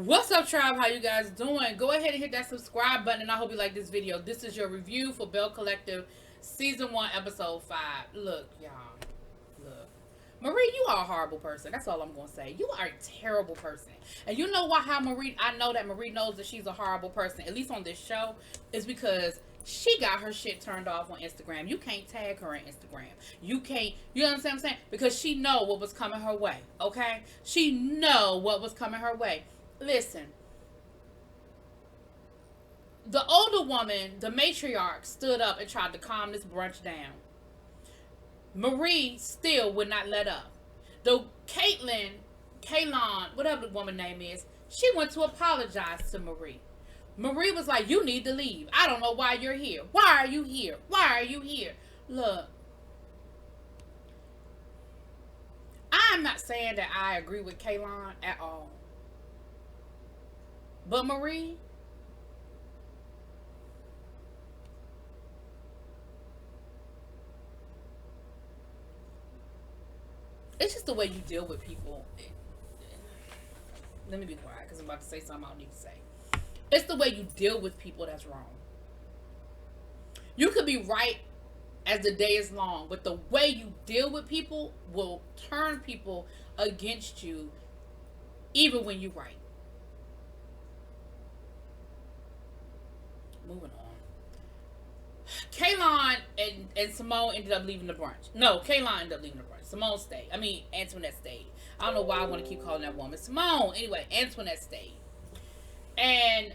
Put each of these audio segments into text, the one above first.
What's up, tribe? How you guys doing? Go ahead and hit that subscribe button, and I hope you like this video. This is your review for Belle Collective Season 1, Episode 5. Look, y'all. Look. Marie, you are a horrible person. That's all I'm going to say. You are a terrible person. And you know why? I know that Marie knows that she's a horrible person, at least on this show, is because she got her shit turned off on Instagram. You can't tag her on Instagram. You can't, you understand what I'm saying? Because she know what was coming her way, okay? She know what was coming her way. Listen, the older woman, the matriarch, stood up and tried to calm this brunch down. Marie still would not let up. Though Kaylon, whatever the woman name is, she went to apologize to Marie. Marie was like, you need to leave. I don't know why you're here. Why are you here? Why are you here? Look, I'm not saying that I agree with Kaylon at all. But Marie, it's just the way you deal with people. Let me be quiet because I'm about to say something I don't need to say. It's the way you deal with people that's wrong. You could be right as the day is long, but the way you deal with people will turn people against you even when you're right. Moving on. Kaylon and Simone ended up leaving the brunch. No, Kaylon ended up leaving the brunch. Simone stayed. I mean, Antoinette stayed. I don't know why I want to keep calling that woman Simone. Anyway, Antoinette stayed. And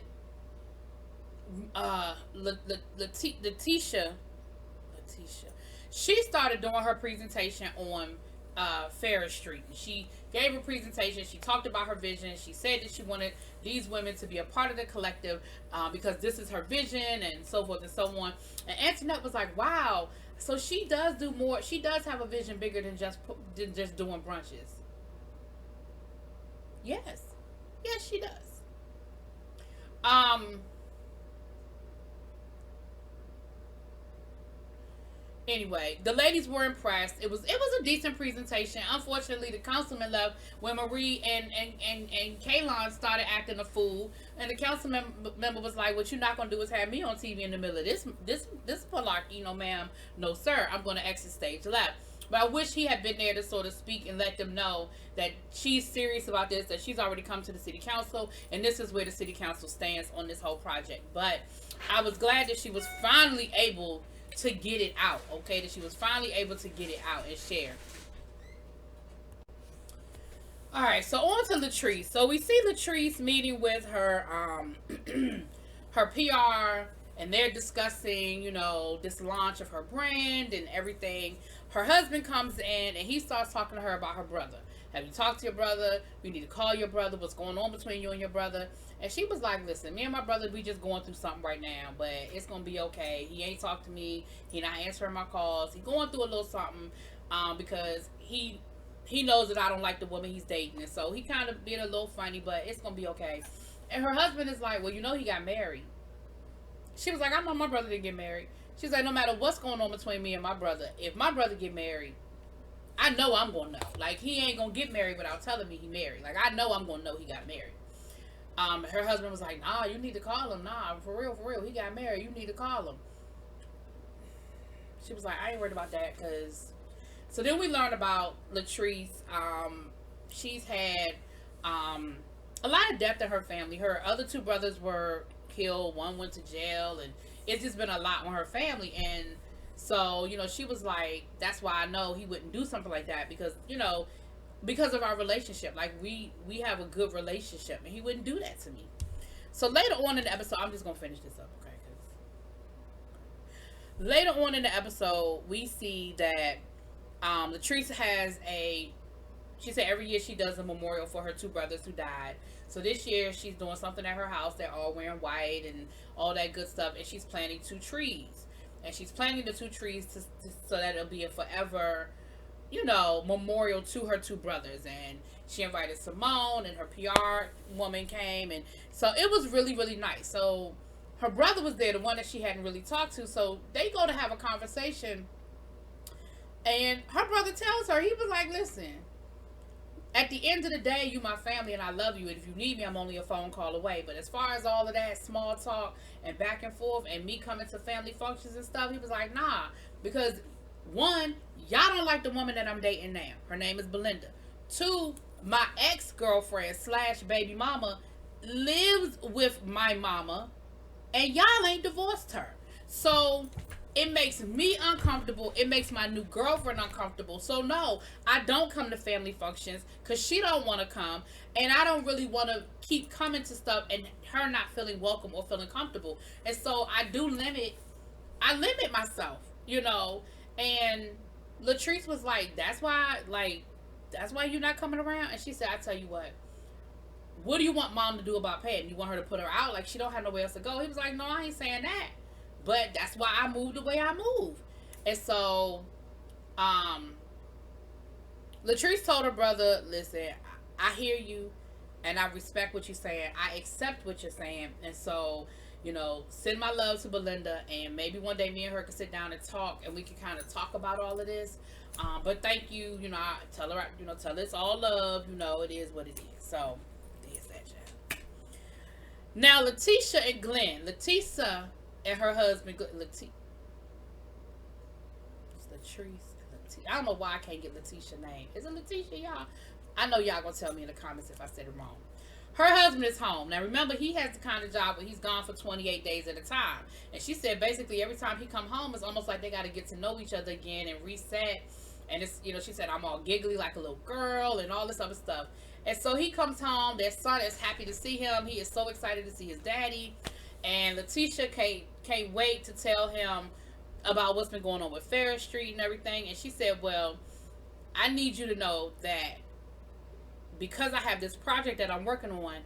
Letitia, she started doing her presentation on Ferris Street. And she gave a presentation. She talked about her vision. She said that she wanted these women to be a part of the collective because this is her vision and so forth and so on. And Antoinette was like, wow. So she does do more. She does have a vision bigger than just doing brunches. Yes. Yes, she does. Anyway, the ladies were impressed. It was a decent presentation. Unfortunately, the councilman left when Marie and Kaylon started acting a fool. And the council member was like, "What you're not gonna do is have me on TV in the middle of this malarkey, no ma'am, no sir. I'm gonna exit stage left." But I wish he had been there to sort of speak and let them know that she's serious about this, that she's already come to the city council, and this is where the city council stands on this whole project. But I was glad that she was finally able to get it out, okay? That she was finally able to get it out and share. Alright, so on to Latrice. So we see Latrice meeting with her her PR, and they're discussing, this launch of her brand and everything. Her husband comes in and he starts talking to her about her brother. Have you talked to your brother? You need to call your brother. What's going on between you and your brother? And she was like, listen, me and my brother, we just going through something right now, but it's going to be okay. He ain't talked to me. He not answering my calls. He going through a little something because he knows that I don't like the woman he's dating. And so he kind of being a little funny, but it's going to be okay. And her husband is like, well, he got married. She was like, I know my brother didn't get married. She's like, no matter what's going on between me and my brother, if my brother get married, I know I'm going to know. Like, he ain't going to get married without telling me he married. Like, I know I'm going to know he got married. Her husband was like, nah, you need to call him. Nah, for real, he got married. You need to call him. She was like, I ain't worried about that, because... So then we learned about Latrice. She's had a lot of death in her family. Her other two brothers were killed. One went to jail, and it's just been a lot on her family. And so, she was like, that's why I know he wouldn't do something like that, because, because of our relationship. Like, we have a good relationship, and he wouldn't do that to me. So later on in the episode, I'm just going to finish this up, okay? Later on in the episode, we see that Latrice has she said every year she does a memorial for her two brothers who died. So this year she's doing something at her house. They're all wearing white and all that good stuff. And she's planting 2 trees. And she's planting the 2 trees so that it'll be a forever, memorial to her 2 brothers. And she invited Simone, and her PR woman came. And so it was really, really nice. So her brother was there, the one that she hadn't really talked to. So they go to have a conversation. And her brother tells her, he was like, listen, At the end of the day, you my family and I love you. And if you need me, I'm only a phone call away. But as far as all of that small talk and back and forth and me coming to family functions and stuff, he was like, nah. Because one, y'all don't like the woman that I'm dating now. Her name is Belinda. Two, my ex-girlfriend slash baby mama lives with my mama and y'all ain't divorced her. So it makes me uncomfortable. It makes my new girlfriend uncomfortable. So no, I don't come to family functions because she don't want to come, and I don't really want to keep coming to stuff and her not feeling welcome or feeling comfortable. And so I do limit. I limit myself, you know. And Latrice was like, "That's why, that's why you're not coming around." And she said, "I tell you what do you want mom to do about Patton? You want her to put her out? Like she don't have nowhere else to go?" He was like, "No, I ain't saying that. But that's why I moved the way I moved." And so, Latrice told her brother, "Listen, I hear you, and I respect what you're saying. I accept what you're saying. And so, you know, send my love to Belinda, and maybe one day me and her can sit down and talk, and we can kind of talk about all of this. But thank you, you know, I tell her, you know, tell it's all love, you know, it is what it is." So, there's that, child. Now, Letitia and Glenn. Letitia and her husband, Latrice. I don't know why I can't get Letitia's name. Is it Letitia, y'all? I know y'all gonna tell me in the comments if I said it wrong. Her husband is home. Now remember, he has the kind of job where he's gone for 28 days at a time. And she said basically every time he come home, it's almost like they got to get to know each other again and reset. And it's, you know, she said, I'm all giggly like a little girl and all this other stuff. And so he comes home. Their son is happy to see him. He is so excited to see his daddy. And Letitia can't wait to tell him about what's been going on with Ferris Street and everything. And she said, well, I need you to know that because I have this project that I'm working on,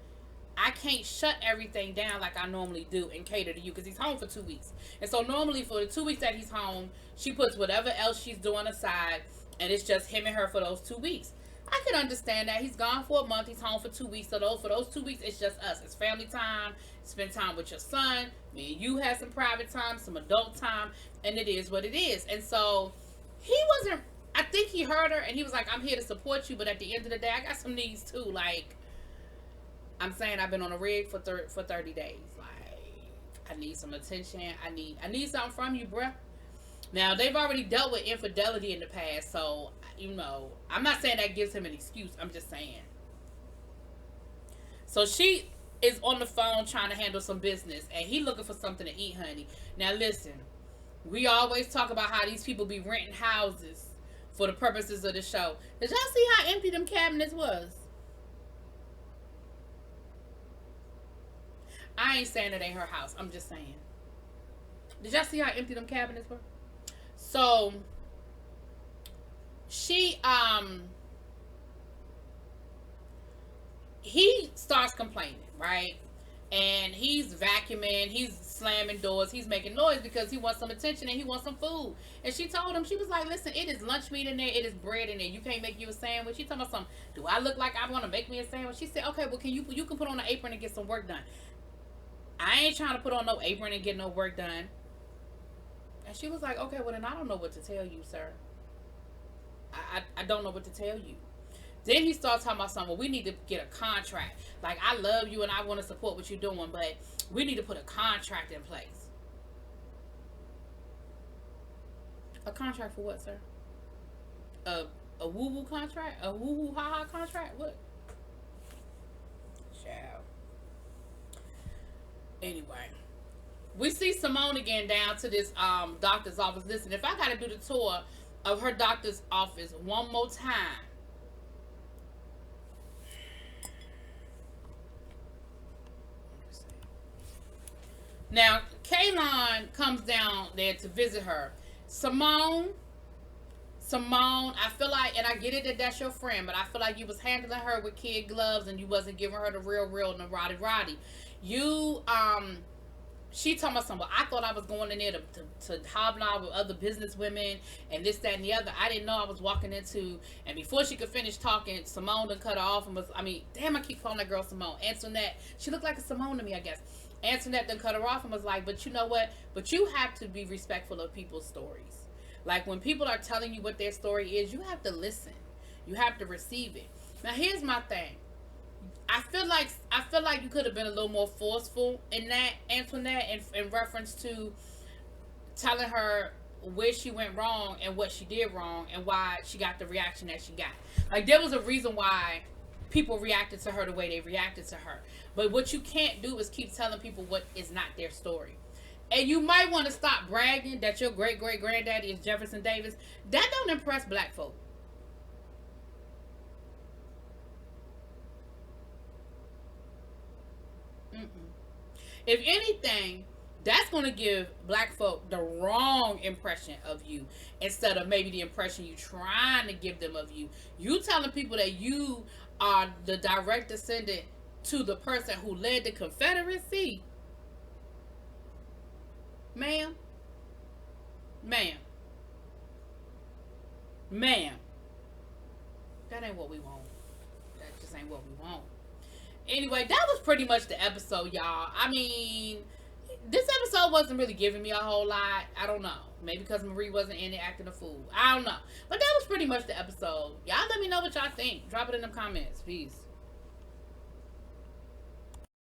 I can't shut everything down like I normally do and cater to you because he's home for 2 weeks. And so normally for the 2 weeks that he's home, she puts whatever else she's doing aside, and it's just him and her for those 2 weeks. I can understand that. He's gone for a month. He's home for 2 weeks. So for those 2 weeks, it's just us. It's family time. Spend time with your son. Me and you had some private time, some adult time, and it is what it is. And so he wasn't. I think he heard her, and he was like, "I'm here to support you, but at the end of the day, I got some needs too. Like I'm saying, I've been on a rig for 30 days. Like I need some attention. I need something from you, bruh." Now, they've already dealt with infidelity in the past, so, you know, I'm not saying that gives him an excuse. I'm just saying. So, she is on the phone trying to handle some business, and he looking for something to eat, honey. Now, listen, we always talk about how these people be renting houses for the purposes of the show. Did y'all see how empty them cabinets was? I ain't saying it ain't her house. I'm just saying. Did y'all see how empty them cabinets were? So he starts complaining, right? And he's vacuuming, he's slamming doors, he's making noise because he wants some attention and he wants some food. And she told him, she was like, "Listen, it is lunch meat in there, it is bread in there. You can't make you a sandwich." She told me something. "Do I look like I want to make me a sandwich?" She said, "Okay, well, you can put on an apron and get some work done." I ain't trying to put on no apron and get no work done. And she was like, "Okay, well then I don't know what to tell you, sir. I don't know what to tell you." Then he starts talking about something. "Well, we need to get a contract. Like, I love you and I want to support what you're doing, but we need to put a contract in place." A contract for what, sir? A woo-woo contract? A woo-woo ha-ha contract? What? Child. Anyway. We see Simone again down to this doctor's office. Listen, if I got to do the tour of her doctor's office one more time. Now, Kaylon comes down there to visit her. Simone, I feel like, and I get it that that's your friend, but I feel like you was handling her with kid gloves and you wasn't giving her the real and the roddy. You, she told me something. "I thought I was going in there to hobnob with other business women and this, that, and the other. I didn't know I was walking into," and before she could finish talking, Simone done cut her off and was, damn, I keep calling that girl Simone. Antoinette, she looked like a Simone to me, I guess. Antoinette done cut her off and was like, "But you know what? But you have to be respectful of people's stories. Like when people are telling you what their story is, you have to listen. You have to receive it. Now here's my thing. I feel like you could have been a little more forceful in that, Antoinette, in reference to telling her where she went wrong and what she did wrong and why she got the reaction that she got. Like, there was a reason why people reacted to her the way they reacted to her. But what you can't do is keep telling people what is not their story. And you might want to stop bragging that your great great granddaddy is Jefferson Davis. That don't impress black folk. Mm-mm. If anything, that's going to give black folk the wrong impression of you instead of maybe the impression you trying to give them of you. You telling people that you are the direct descendant to the person who led the Confederacy. Ma'am, ma'am, ma'am. That ain't what we want. That just ain't what we want. Anyway, that was pretty much the episode, y'all. I mean, this episode wasn't really giving me a whole lot. I don't know. Maybe because Marie wasn't in it acting a fool. I don't know. But that was pretty much the episode. Y'all let me know what y'all think. Drop it in the comments. Peace.